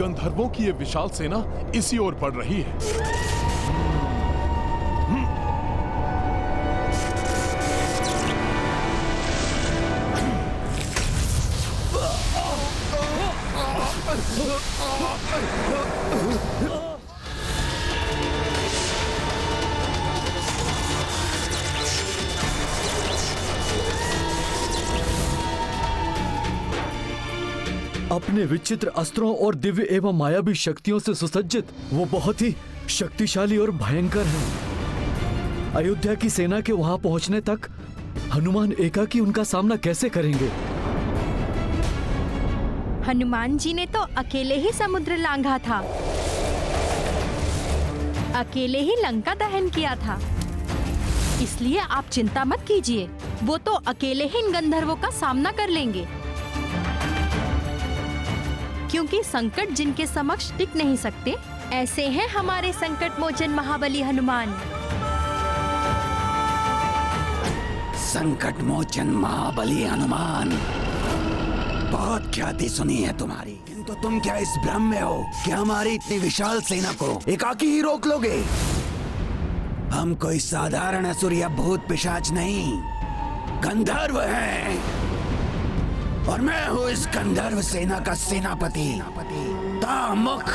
गंधर्वों की ये विशाल सेना इसी ओर बढ़ रही है। अपने विचित्र अस्त्रों और दिव्य एवं मायावी शक्तियों से सुसज्जित वो बहुत ही शक्तिशाली और भयंकर है। अयोध्या की सेना के वहां पहुंचने तक हनुमान एकाकी उनका सामना कैसे करेंगे? हनुमान जी ने तो अकेले ही समुद्र लांघा था, अकेले ही लंका दहन किया था। इसलिए आप चिंता मत कीजिए, वो तो अकेले ही इन गंधर्वों का सामना कर लेंगे। क्योंकि संकट जिनके समक्ष टिक नहीं सकते, ऐसे हैं हमारे संकट मोचन महाबली हनुमान। संकट मोचन महाबली हनुमान, बहुत ख्याति सुनी है तुम्हारी, किंतु तुम क्या इस भ्रम में हो कि हमारी इतनी विशाल सेना को एकाकी ही रोक लोगे? हम कोई साधारण असुर या भूत पिशाच नहीं, गंधर्व हैं। और मैं हूँ इस गंधर्व सेना का सेनापति तामुख।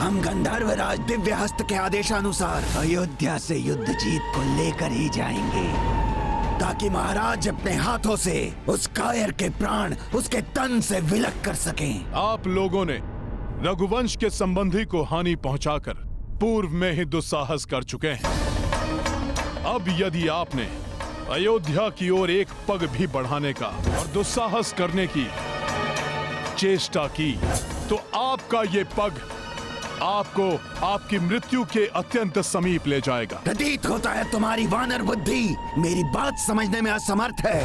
हम गंधर्व राज दिव्य हस्त के आदेशानुसार अयोध्या से युद्ध जीत को लेकर ही जाएंगे, ताकि महाराज अपने हाथों से उस कायर के प्राण उसके तन से विलक कर सकें। आप लोगों ने रघुवंश के संबंधी को हानि पहुंचाकर पूर्व में ही दुस्साहस कर चुके हैं। अब यदि आपने अयोध्या की ओर एक पग भी बढ़ाने का और दुस्साहस करने की चेष्टा की, तो आपका ये पग आपको आपकी मृत्यु के अत्यंत समीप ले जाएगा। प्रतीत होता है तुम्हारी वानर बुद्धि मेरी बात समझने में असमर्थ है।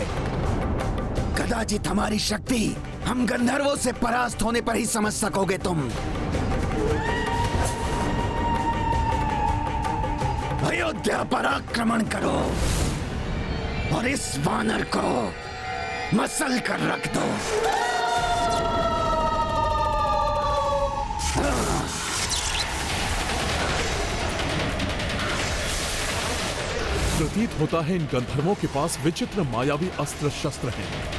कदाचित हमारी शक्ति हम गंधर्वों से परास्त होने पर ही समझ सकोगे तुम। अयोध्या पर आक्रमण करो और इस वानर को मसल कर रख दो। प्रतीत होता है इन गंधर्वों के पास विचित्र मायावी अस्त्र शस्त्र हैं।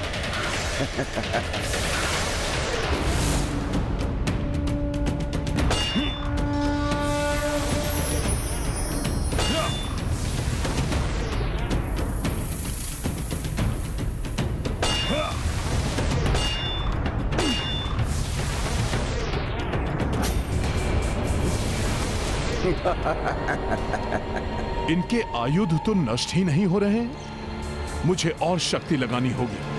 इनके आयुध तो नष्ट ही नहीं हो रहे हैं, मुझे और शक्ति लगानी होगी।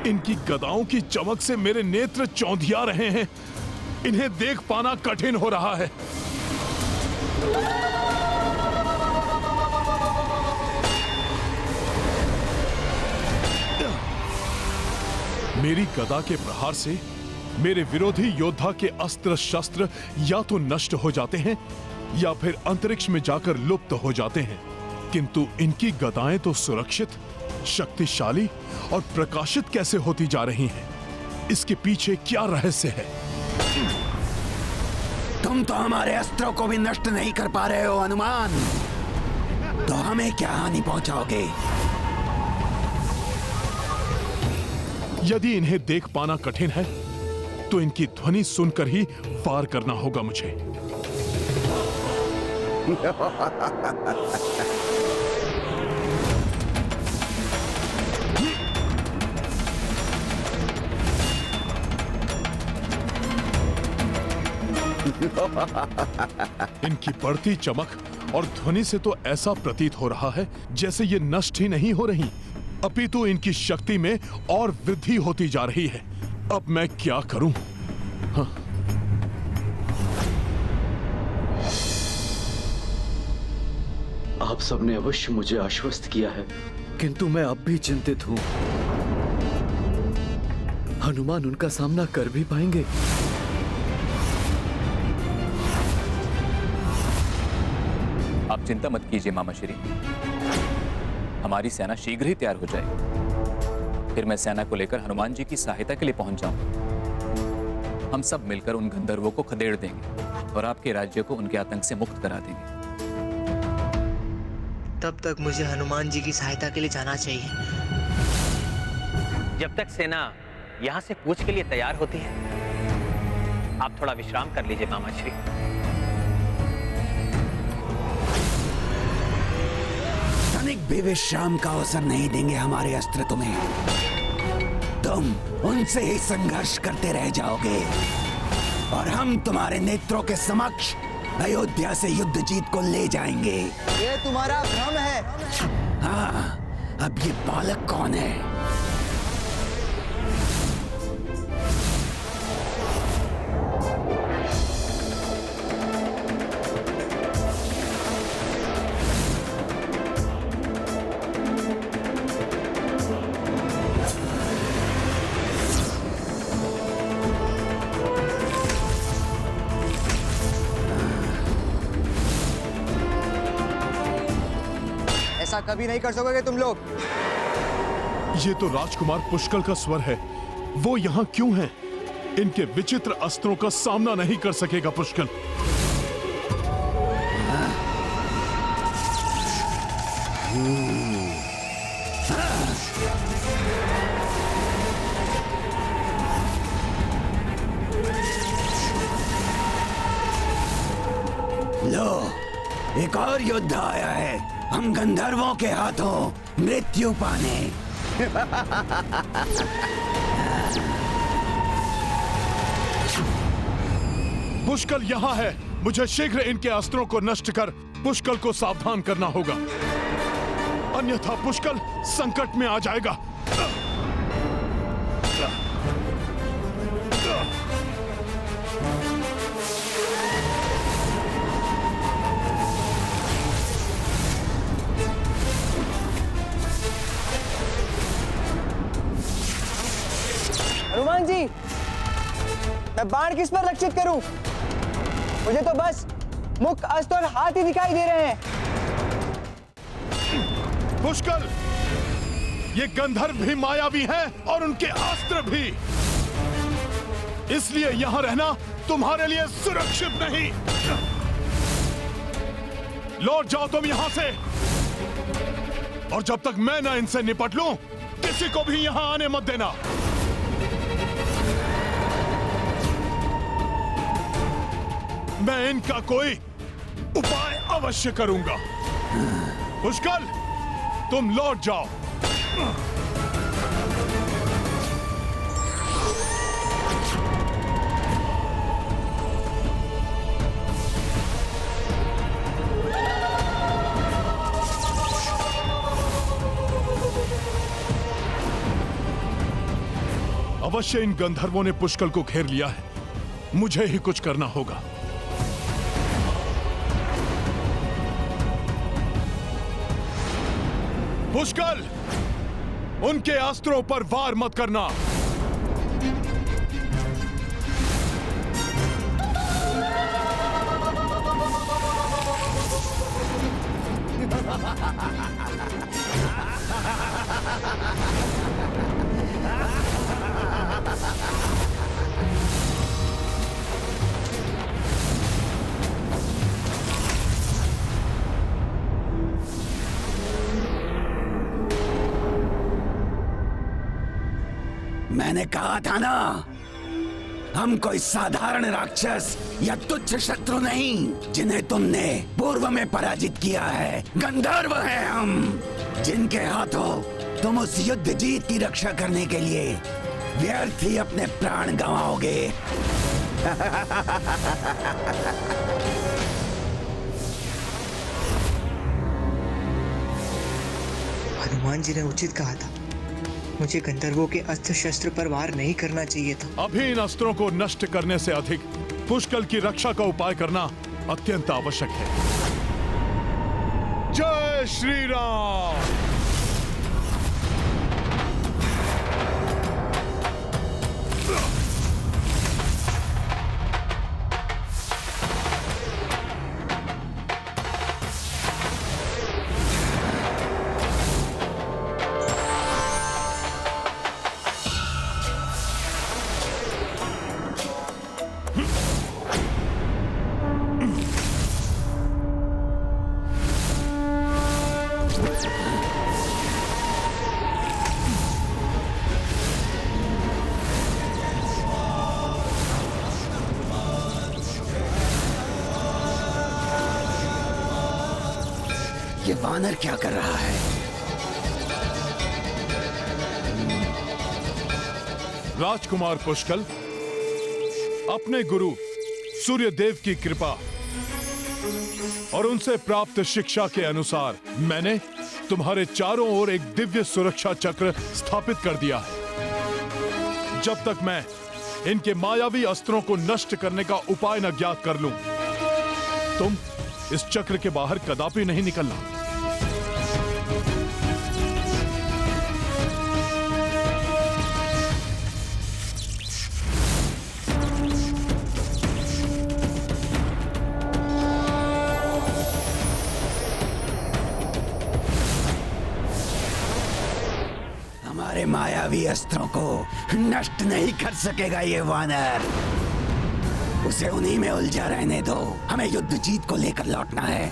इनकी गदाओं की चमक से मेरे नेत्र चौंधिया रहे हैं, इन्हें देख पाना कठिन हो रहा है। मेरी गदा के प्रहार से मेरे विरोधी योद्धा के अस्त्र शस्त्र या तो नष्ट हो जाते हैं या फिर अंतरिक्ष में जाकर लुप्त हो जाते हैं, किंतु इनकी गदाएं तो सुरक्षित, शक्तिशाली और प्रकाशित कैसे होती जा रही हैं? इसके पीछे क्या रहस्य है? तुम तो हमारे अस्त्रों को भी नष्ट नहीं कर पा रहे हो हनुमान, तो हमें क्या हानि पहुंचाओगे? यदि इन्हें देख पाना कठिन है तो इनकी ध्वनि सुनकर ही वार करना होगा मुझे। इनकी बढ़ती चमक और ध्वनि से तो ऐसा प्रतीत हो रहा है जैसे ये नष्ट ही नहीं हो रही, अपितु इनकी शक्ति में और वृद्धि होती जा रही है। अब मैं क्या करूं? हाँ। आप सबने अवश्य मुझे आश्वस्त किया है, किंतु मैं अब भी चिंतित हूँ। हनुमान उनका सामना कर भी पाएंगे? आप चिंता मत कीजिए मामा श्री, हमारी सेना शीघ्र ही तैयार हो जाएगी। फिर मैं सेना को लेकर हनुमान जी की सहायता के लिए पहुंच जाऊंगा। हम सब मिलकर उन गंधर्वों को खदेड़ देंगे और आपके राज्य को उनके आतंक से मुक्त करा देंगे। तब तक मुझे हनुमान जी की सहायता के लिए जाना चाहिए। जब तक सेना यहाँ से कूच के लिए तैयार होती है, आप थोड़ा विश्राम कर लीजिए मामा श्री। तनिक भी विश्राम का अवसर नहीं देंगे हमारे अस्त्र तुम्हें। तुम उनसे ही संघर्ष करते रह जाओगे और हम तुम्हारे नेत्रों के समक्ष अयोध्या से युद्ध जीत को ले जाएंगे। ये तुम्हारा भ्रम है। हाँ, अब ये बालक कौन है? ऐसा कभी नहीं कर सकोगे तुम लोग। ये तो राजकुमार पुष्कल का स्वर है। वो यहाँ क्यों हैं? इनके विचित्र अस्त्रों का सामना नहीं कर सकेगा पुष्कल। लो, एक और योद्धा आया है हम गंधर्वों के हाथों मृत्यु पाने। पुष्कल यहाँ है। मुझे शीघ्र इनके अस्त्रों को नष्ट कर पुष्कल को सावधान करना होगा, अन्यथा पुष्कल संकट में आ जाएगा। हनुमान जी, मैं बाण किस पर लक्षित करूं? मुझे तो बस मुख, अस्त्र और हाथ ही दिखाई दे रहे हैं। पुष्कल, ये गंधर्व भी मायावी हैं और उनके अस्त्र भी, इसलिए यहां रहना तुम्हारे लिए सुरक्षित नहीं। लौट जाओ तुम यहां से, और जब तक मैं ना इनसे निपट लूं, किसी को भी यहां आने मत देना। मैं इनका कोई उपाय अवश्य करूंगा। पुष्कल, तुम लौट जाओ। अवश्य इन गंधर्वों ने पुष्कल को घेर लिया है। मुझे ही कुछ करना होगा। पुष्कल, उनके अस्त्रों पर वार मत करना। मैंने कहा था ना, हम कोई साधारण राक्षस या तुच्छ शत्रु नहीं जिन्हें तुमने पूर्व में पराजित किया है। गंधर्व हैं हम, जिनके हाथों तुम उस युद्ध जीत की रक्षा करने के लिए व्यर्थ ही अपने प्राण गंवाओगे। हनुमान जी ने उचित कहा था। मुझे गंधर्वों के अस्त्र शस्त्र पर वार नहीं करना चाहिए था। अभी इन अस्त्रों को नष्ट करने से अधिक पुष्कल की रक्षा का उपाय करना अत्यंत आवश्यक है। जय श्री राम। ये वानर क्या कर रहा है? राजकुमार पुष्कल, अपने गुरु सूर्यदेव की कृपा और उनसे प्राप्त शिक्षा के अनुसार मैंने तुम्हारे चारों ओर एक दिव्य सुरक्षा चक्र स्थापित कर दिया है। जब तक मैं इनके मायावी अस्त्रों को नष्ट करने का उपाय न ज्ञात कर लूं, तुम इस चक्र के बाहर कदापि नहीं निकलना। हमारे मायावी अस्त्रों को नष्ट नहीं कर सकेगा ये वानर। उसे उन्हीं में उलझा रहने दो। हमें युद्ध जीत को लेकर लौटना है।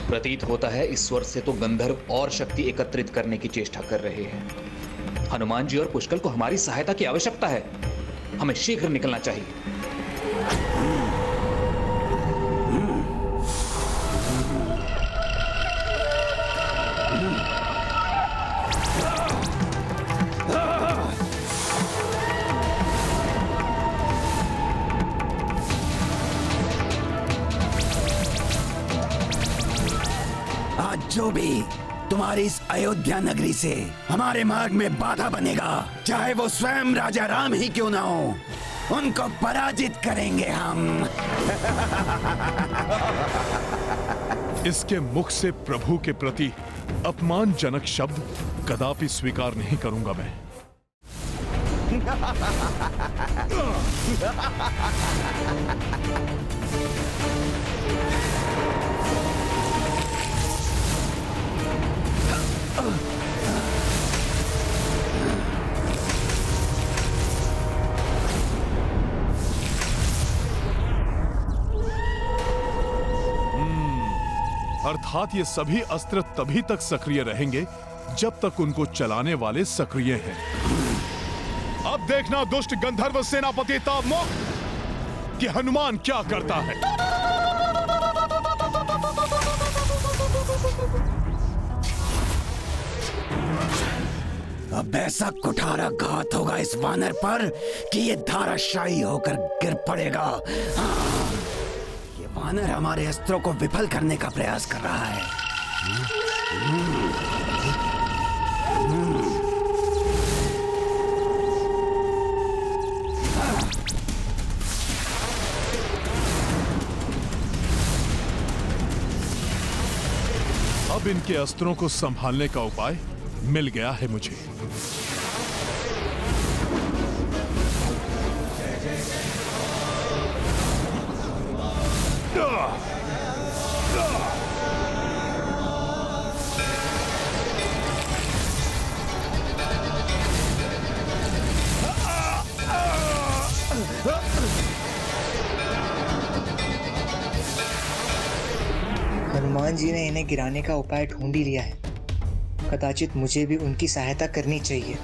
प्रतीत होता है इस स्वर से तो गंधर्व और शक्ति एकत्रित करने की चेष्टा कर रहे हैं। हनुमान जी और पुष्कल को हमारी सहायता की आवश्यकता है। हमें शीघ्र निकलना चाहिए। आज जो भी तुम्हारी इस अयोध्या नगरी से हमारे मार्ग में बाधा बनेगा, चाहे वो स्वयं राजा राम ही क्यों ना हो, उनको पराजित करेंगे हम। इसके मुख से प्रभु के प्रति अपमानजनक शब्द कदापि स्वीकार नहीं करूंगा मैं। अर्थात ये सभी अस्त्र तभी तक सक्रिय रहेंगे जब तक उनको चलाने वाले सक्रिय हैं। अब देखना दुष्ट गंधर्व सेनापति तावमुख कि हनुमान क्या करता है। अब ऐसा कुठारा घात होगा इस वानर पर कि ये धाराशायी होकर गिर पड़ेगा। हाँ, ये वानर हमारे अस्त्रों को विफल करने का प्रयास कर रहा है। अब इनके अस्त्रों को संभालने का उपाय मिल गया है मुझे। हनुमान जी ने इन्हें गिराने का उपाय ढूंढ ही लिया है। कदाचित मुझे भी उनकी सहायता करनी चाहिए।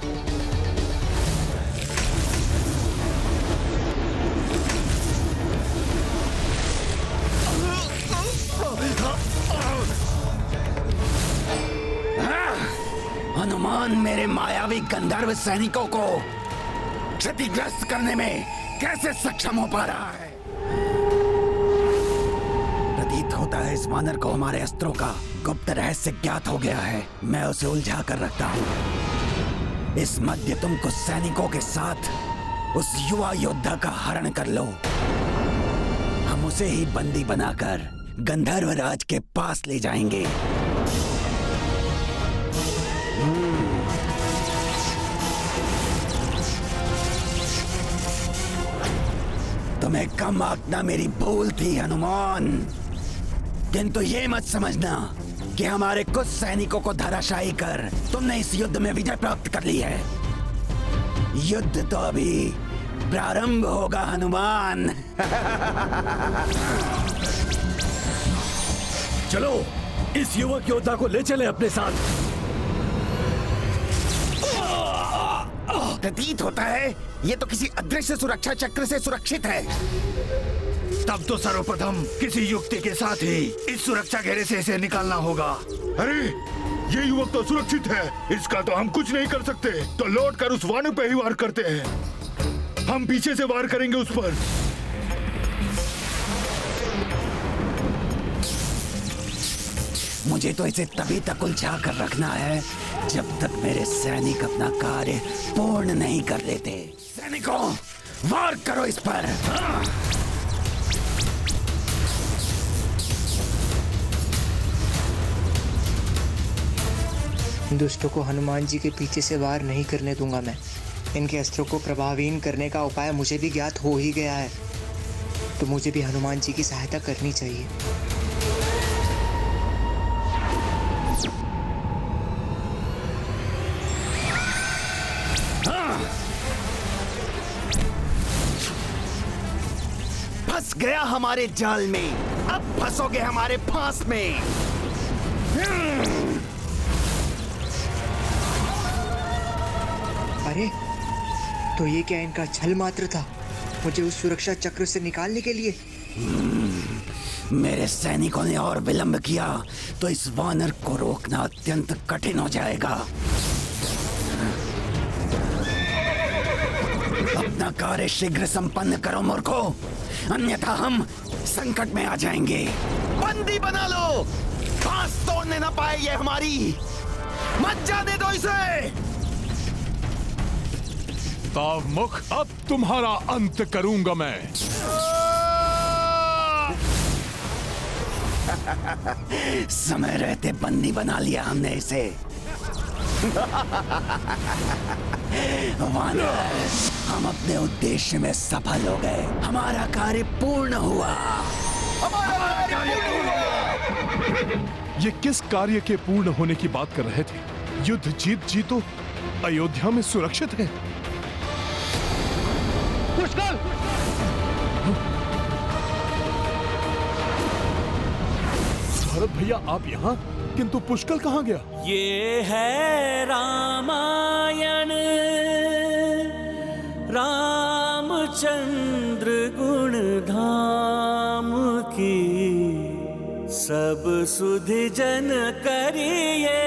हनुमान मेरे मायावी गंधर्व सैनिकों को क्षतिग्रस्त करने में कैसे सक्षम हो पा रहा है? प्रतीत होता है इस वानर को हमारे अस्त्रों का गुप्त रहस्य ज्ञात हो गया है। मैं उसे उलझा कर रखता हूँ। इस मध्य तुम कुछ सैनिकों के साथ उस युवा योद्धा का हरण कर लो। हम उसे ही बंदी बनाकर गंधर्व राज के पास ले जाएंगे। तुम्हें कम आंकना मेरी भूल थी हनुमान, किंतु ये मत समझना कि हमारे कुछ सैनिकों को धराशायी कर तुमने इस युद्ध में विजय प्राप्त कर ली है। युद्ध तो अभी प्रारंभ होगा हनुमान। चलो इस युवक योद्धा को ले चले अपने साथ। प्रतीत होता है ये तो किसी अदृश्य सुरक्षा चक्र से सुरक्षित है। तब तो सर्वप्रथम किसी युक्ति के साथ ही इस सुरक्षा घेरे से इसे निकालना होगा। अरे ये युवक तो सुरक्षित है, इसका तो हम कुछ नहीं कर सकते। तो लौटकर उस वानर पे ही वार करते हैं। हम पीछे से वार करेंगे उस पर। मुझे तो इसे तभी तक उलझा कर रखना है जब तक मेरे सैनिक अपना कार्य पूर्ण नहीं कर लेते। सैनिकों, वार करो इस पर। दुष्टों को हनुमान जी के पीछे से वार नहीं करने दूंगा मैं। इनके अस्त्रों को प्रभावहीन करने का उपाय मुझे भी ज्ञात हो ही गया है, तो मुझे भी हनुमान जी की सहायता करनी चाहिए। फंस गया हमारे जाल में, अब फंसोगे हमारे फांस में। अरे तो ये क्या इनका छल मात्र था, मुझे उस सुरक्षा चक्र से निकालने के लिए? मेरे सैनिकों ने और विलंब किया तो इस वानर को रोकना अत्यंत कठिन हो जाएगा। अपना कार्य शीघ्र संपन्न करो मूर्खों, अन्यथा हम संकट में आ जाएंगे। बंदी बना लो, फांस तोड़ने न पाए ये हमारी। मत जाने दो इसे। तावमुख, अब तुम्हारा अंत करूंगा मैं। समय रहते बंदी बना लिया हमने इसे। वानर, हम अपने उद्देश्य में सफल हो गए। हमारा कार्य पूर्ण हुआ। ये किस कार्य के पूर्ण होने की बात कर रहे थे? युद्ध जीत जी तो अयोध्या में सुरक्षित है। पुष्कर! भरत भैया, आप यहाँ? किंतु पुष्कर कहाँ गया? ये है रामायण, रामचंद्र गुण धाम की, सब सुधि जन करिए,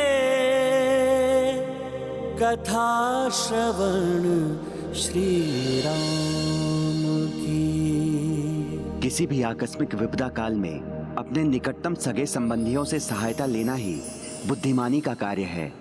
कथा श्रवण श्री राम की। किसी भी आकस्मिक विपदा काल में अपने निकटतम सगे संबंधियों से सहायता लेना ही बुद्धिमानी का कार्य है।